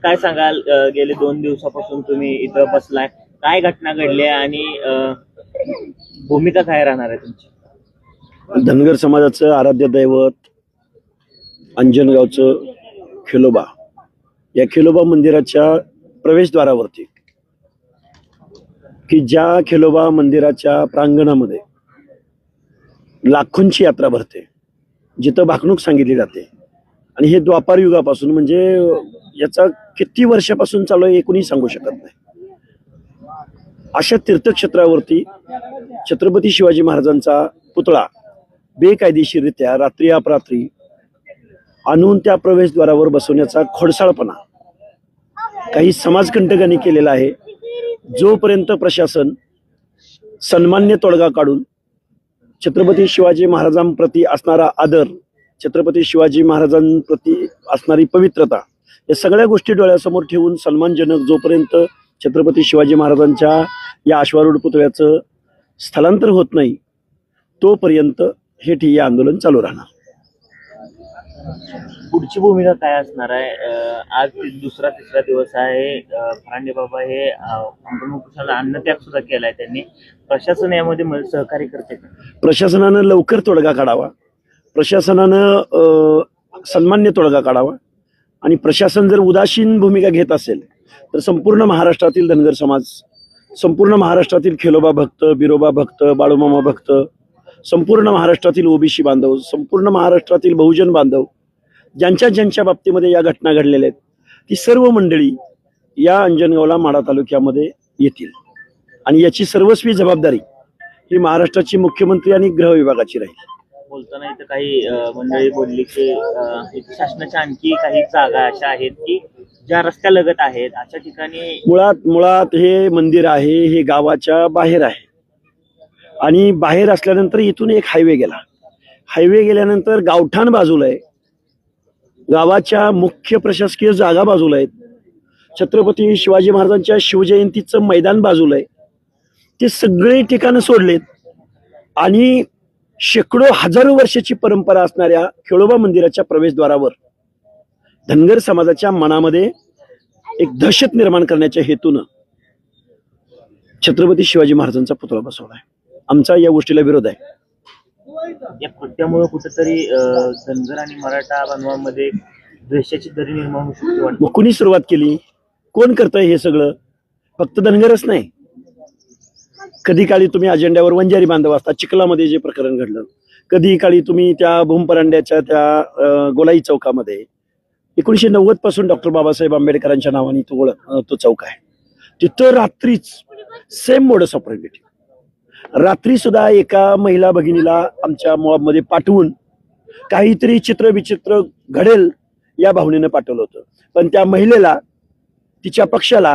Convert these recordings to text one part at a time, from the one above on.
काय सांगाल? गेले 2 दिवसापासून तुम्ही इथं बसलाय, काय घटना घडली आणि भूमिका काय राहणार आहे तुमची? धनगर समाजाचं आराध्य दैवत अंजनगावचं खेलोबा, या खेलोबा मंदिराच्या प्रवेशद्वारावरती, की ज्या खेलोबा मंदिराच्या प्रांगणामध्ये लाखोंची यात्रा भरते, जिथं भाकणूक सांगितली जाते, आणि हे द्वापार युगापासून, म्हणजे याचा किती वर्षापासून चालू आहे हे कोणी सांगू शकत नाही. अशा तीर्थक्षेत्रावरती छत्रपती शिवाजी महाराजांचा पुतळा बेकायदेशीररित्या रात्री अपरात्री आणून त्या प्रवेशद्वारावर बसवण्याचा खोडसाळपणा काही समाजकंटकांनी केलेला आहे. जोपर्यंत प्रशासन सन्मान्य तोडगा काढून छत्रपती शिवाजी महाराजांप्रती असणारा आदर, छत्रपती शिवाजी महाराजांप्रती असणारी पवित्रता, या सगळ्या गोष्टी डोळ्यासमोर ठेवून सन्मानजनक जोपर्यंत छत्रपती शिवाजी महाराजांच्या या अश्वारूढ पुतळ्याचं स्थलांतर होत नाही, तोपर्यंत हे ठिय्या आंदोलन चालू राहणार. पुढची भूमिका काय असणार आहे? आज दुसरा तिसरा दिवस आहे. फरांडे बाबा हे आंदोलनाला अन्नत्याग सुद्धा केलाय त्यांनी. प्रशासन यामध्ये सहकार्य करते का? प्रशासनानं लवकर तोडगा काढावा, प्रशासनानं सन्मान्य तोडगा काढावा, आणि प्रशासन जर उदासीन भूमिका घेत असेल तर संपूर्ण महाराष्ट्रातील धनगर समाज, संपूर्ण महाराष्ट्रातील खेलोबा भक्त, बिरोबा भक्त, बाळूमामा भक्त, संपूर्ण महाराष्ट्रातील ओबीसी बांधव, संपूर्ण महाराष्ट्रातील बहुजन बांधव, ज्यांच्या ज्यांच्या बाबतीमध्ये या घटना घडलेल्या आहेत, ती सर्व मंडळी या अंजनगावला माढा तालुक्यामध्ये येतील, आणि याची सर्वस्वी जबाबदारी ही महाराष्ट्राची मुख्यमंत्री आणि गृह विभागाची राहील. बोलताना इथं काही मंडळी बोलली की इथं शासनाच्या आणखी काही जागा अशा आहेत की ज्या रस्त्यालगत आहेत, अशा ठिकाणी मुळात हे मंदिर आहे, हे गावाच्या बाहेर आहे, आणि बाहेर असल्यानंतर इथून एक हायवे गेला, हायवे गेल्यानंतर गावठाण बाजूला आहे, गावाच्या मुख्य प्रशासकीय जागा बाजूला आहेत, छत्रपती शिवाजी महाराजांच्या शिवजयंतीचं मैदान बाजूला आहे. ते सगळे ठिकाणं सोडलेत, आणि शेकडो हजारो वर्षाची परंपरा असणाऱ्या खेळोबा मंदिराच्या प्रवेशद्वारावर धनगर समाजाच्या मनामध्ये एक दहशत निर्माण करण्याच्या हेतूनं छत्रपती शिवाजी महाराजांचा पुतळा बसवला आहे. आमचा या गोष्टीला विरोध आहे. या कृत्यामुळे कुठेतरी धनगर आणि मराठा बांधवांमध्ये द्वेषाची दरी निर्माण होऊ शकते वाटतं. मग कुणी सुरुवात केली? कोण करतंय हे सगळं? फक्त धनगरच नाही, कधी काळी तुम्ही अजेंड्यावर वंजारी बांधव असता, चिखलामध्ये जे प्रकरण घडलं, कधी काळी तुम्ही त्या भूमपरांड्याच्या त्या गोलाई चौकामध्ये 1990 पासून डॉक्टर बाबासाहेब आंबेडकरांच्या नावाने तो चौक आहे, तिथं रात्रीच सेम मोडस ऑपरेंडी, रात्री सुद्धा एका महिला भगिनीला आमच्या मॉबमध्ये पाठवून काहीतरी चित्र विचित्र घडेल या भावनेनं पाठवलं होतं. पण त्या महिलेला, तिच्या पक्षाला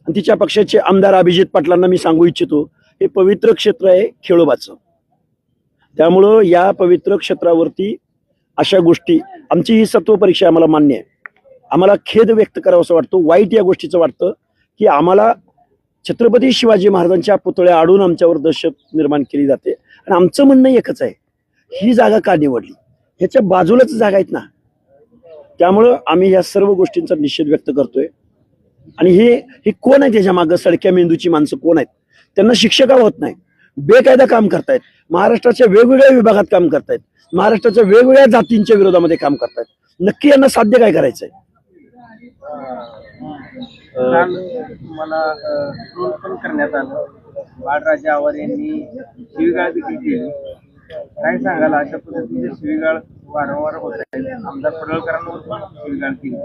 आणि तिच्या पक्षाचे आमदार अभिजित पाटलांना मी सांगू इच्छितो, हे पवित्र क्षेत्र आहे खेळोबाचं. त्यामुळं या पवित्र क्षेत्रावरती अशा गोष्टी, आमची ही सत्व परीक्षा आम्हाला मान्य आहे. आम्हाला खेद व्यक्त करावा असं वाटतं, वाईट या गोष्टीचं वाटतं की आम्हाला छत्रपती शिवाजी महाराजांच्या पुतळ्या आडून आमच्यावर दहशत निर्माण केली जाते. आणि आमचं म्हणणं एकच आहे, ही जागा का निवडली? ह्याच्या बाजूलाच जागा आहेत ना. त्यामुळं आम्ही या सर्व गोष्टींचा निषेध व्यक्त करतोय. आणि हे कोण आहे त्याच्या मागं? सडक्या मेंदूची माणसं कोण आहेत? त्यांना शिक्षा का होत नाही? बेकायदा काम करतायत, महाराष्ट्राच्या वेगवेगळ्या विभागात काम करतायत, महाराष्ट्राच्या वेगवेगळ्या जातींच्या विरोधामध्ये काम करतायत. नक्की यांना साध्य काय करायचंय? मला ट्रोल पण करण्यात आलं. बाळराजा आवार यांनी शिवीगाळ देखील केली. काय सांगाल अशा पद्धतीचे शिवीगाळ वारंवार होत आहे? आमदार पडळकरांवर पण शिवीगाळ केली.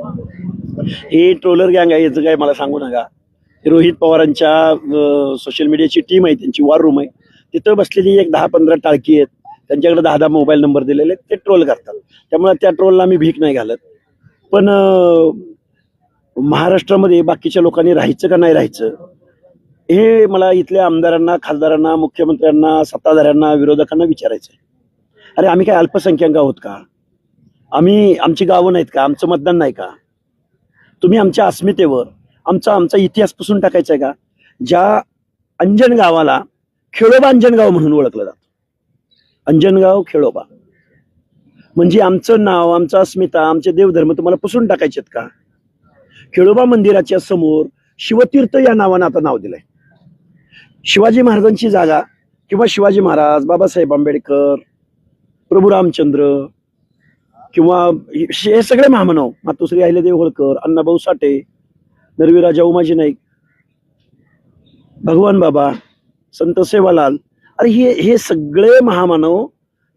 हे ट्रोलर गँग आहे, याचं काय मला सांगू नका. रोहित पवारांच्या सोशल मीडियाची टीम आहे, त्यांची वॉर रूम आहे, तिथं बसलेली एक 10-15 टाळकी आहेत, त्यांच्याकडे 10 मोबाईल नंबर दिलेले आहेत, ते ट्रोल करतात. त्यामुळे त्या ट्रोलला मी भीक नाही घालत. पण महाराष्ट्रामध्ये बाकीच्या लोकांनी राहायचं का नाही राहायचं, हे मला इथल्या आमदारांना, खासदारांना, मुख्यमंत्र्यांना, सत्ताधाऱ्यांना, विरोधकांना विचारायचं आहे. अरे आम्ही काय अल्पसंख्याक आहोत का? आमची गावं नाहीत का? आमचं मतदान नाही का? तुम्ही आमच्या अस्मितेवर आमचा इतिहास पुसून टाकायचा आहे का? ज्या अंजनगावाला खेळोबा अंजनगाव म्हणून ओळखलं जातं, अंजनगाव खेळोबा, म्हणजे आमचं नाव, आमचा अस्मिता, आमचे देवधर्म तुम्हाला पुसून टाकायचेत का? खेळोबा मंदिराच्या समोर शिवतीर्थ या नावानं आता नाव दिलंय. शिवाजी महाराजांची जागा किंवा शिवाजी महाराज, बाबासाहेब आंबेडकर, प्रभू रामचंद्र किंवा हे सगळे महामानव, मातोश्री अहिल्यादेवी होळकर, अण्णाभाऊ साठे, नरवीराजा उमाजी नाईक, भगवान बाबा, संत सेवालाल, अरे हे सगळे महामानव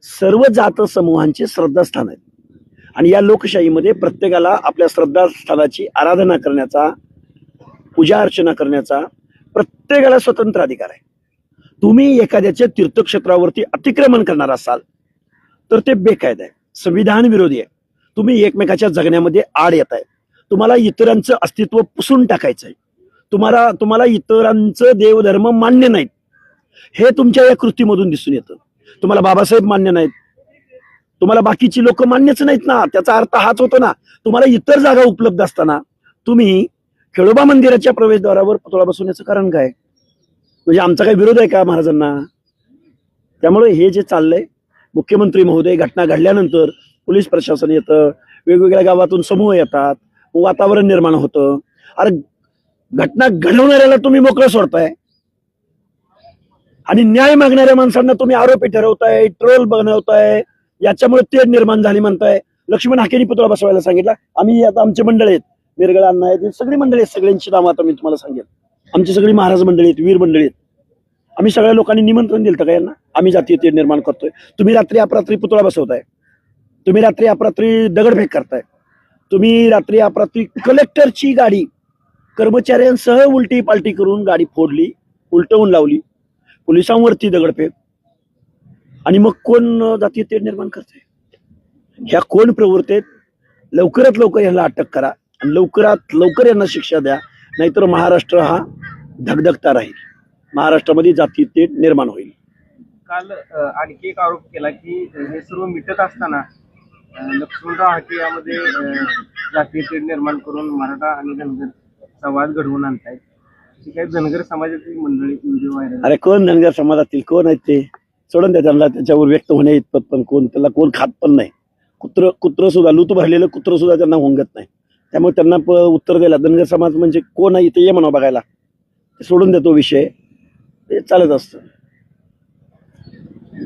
सर्व जात समूहांचे श्रद्धास्थान आहेत. आणि या लोकशाहीमध्ये प्रत्येकाला आपल्या श्रद्धास्थानाची आराधना करण्याचा, पूजा अर्चना करण्याचा प्रत्येकाला स्वतंत्र अधिकार आहे. तुम्ही एखाद्याच्या तीर्थक्षेत्रावरती अतिक्रमण करणार असाल तर ते बेकायदा आहे, संविधान विरोधी आहे. तुम्ही एकमेकाच्या जगण्यामध्ये आड येत आहे. तुम्हाला इतरांचं अस्तित्व पुसून टाकायचं आहे. तुम्हाला इतरांचं देवधर्म मान्य नाहीत हे तुमच्या या कृतीमधून दिसून येतं. तुम्हाला बाबासाहेब मान्य नाहीत, तुम्हाला बाकीची लोक मान्यच नाहीत ना. त्याचा अर्थ हाच होतो ना, तुम्हाला इतर जागा उपलब्ध असताना तुम्ही खेळोबा मंदिराच्या प्रवेशद्वारावर पुतळा बसवण्याचं कारण काय? म्हणजे आमचा काही विरोध आहे का महाराजांना? त्यामुळे हे जे चाललंय, मुख्यमंत्री महोदय, घटना घडल्यानंतर पोलीस प्रशासन येतं, वेगवेगळ्या गावातून समूह येतात, वातावरण निर्माण होतं. अरे घटना घडवणाऱ्याला तुम्ही मोकळं सोडताय आणि न्याय मागणाऱ्या माणसांना तुम्ही आरोपी ठरवताय, ट्रोल बनवताय. याच्यामुळे तेढ निर्माण झाली म्हणताय. लक्ष्मण हाकेंनी पुतळा बसवायला सांगितला. आम्ही आता आमचे मंडळ आहेत, मिरगळ अण्णा आहेत, सगळी मंडळी आहेत, सगळ्यांची नावं आता मी तुम्हाला सांगेन. आमची सगळी महाराज मंडळी आहेत, वीर मंडळी आहेत. आम्ही सगळ्या लोकांनी निमंत्रण दिलं का यांना? आम्ही जातीय तेढ निर्माण करतोय. तुम्ही रात्री अपरात्री पुतळा बसवताय, तुम्ही रात्री अपरात्री दगडफेक करताय, तुम्ही रात्री अपरात्री कलेक्टरची गाडी कर्मचाऱ्यांसह उलटी पालटी करून गाडी फोडली, उलटवून लावली, पोलिसांवरती दगडफेक. आणि मग कोण जातीय तेढ निर्माण करते? ह्या कोण प्रवृत्तीत? लवकरात लवकर यांना अटक करा आणि लवकरात लवकर यांना शिक्षा द्या, नाहीतर महाराष्ट्र हा धगधगता राहील. महाराष्ट्रामध्ये जातीय तेढ निर्माण होईल. काल आणखी एक आरोप केला की हे सर्व मिटत असताना लक्ष्मणराव हाके यामध्ये जातीय तेढ निर्माण करून मराठा आणि धनगर वाद घडवून आणतायत. काही धनगर समाजातील मंडळी व्हिडिओ व्हायरल. अरे कोण धनगर समाजातील कोण आहेत ते सोडून द्या त्यांना. त्याच्यावर व्यक्त होणे इतपत पण त्याला कोण खात पण नाही. कुत्र सुद्धा, लूत भरलेलं कुत्र सुद्धा त्यांना होंगत नाही. त्यामुळे त्यांना उत्तर द्यायला धनगर समाज म्हणजे कोण आहे इथे ये म्हणा बघायला, सोडून देतो विषय, ते चालत असतं.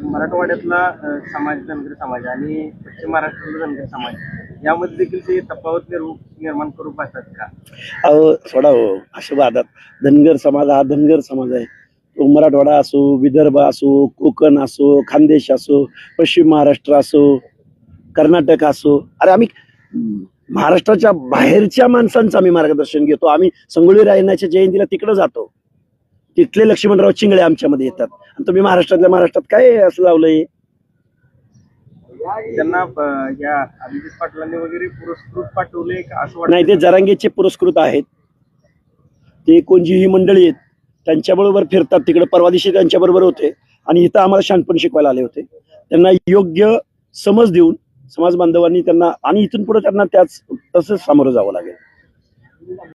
मराठवाड्यातला समाज धनगर समाज आणि पश्चिम महाराष्ट्रातला धनगर समाज यामध्ये देखील ते तफावत निर्माण करू पाहतात का? अहो सोडा हो, अशा वादात धनगर समाज हा धनगर समाज आहे. तो मराठवाडा असो, विदर्भ असो, कोकण असो, खानदेश असो, पश्चिम महाराष्ट्र असो, कर्नाटक असो. अरे आम्ही महाराष्ट्राच्या बाहेरच्या माणसांचं आम्ही मार्गदर्शन घेतो. आम्ही संगोळी रायनाच्या जयंतीला तिकडे जातो, तिथले लक्ष्मणराव चिंगळे आमच्यामध्ये येतात. आणि तुम्ही महाराष्ट्रात काय असं लावलंय? त्यांना या अभिजित पाटलांनी वगैरे पुरस्कृत पाठवले का असं वाटतं? नाही, ते जरांगेचे पुरस्कृत आहेत. ते कोणजी ही मंडळी आहेत त्यांच्याबरोबर फिरतात तिकडे. परवा दिवशी त्यांच्याबरोबर होते आणि इथं आम्हाला शहाणपण शिकवायला आले होते. त्यांना योग्य समज देऊन समाज बांधवांनी त्यांना, आणि इथून पुढे त्यांना तसंच सामोरं जावं लागेल.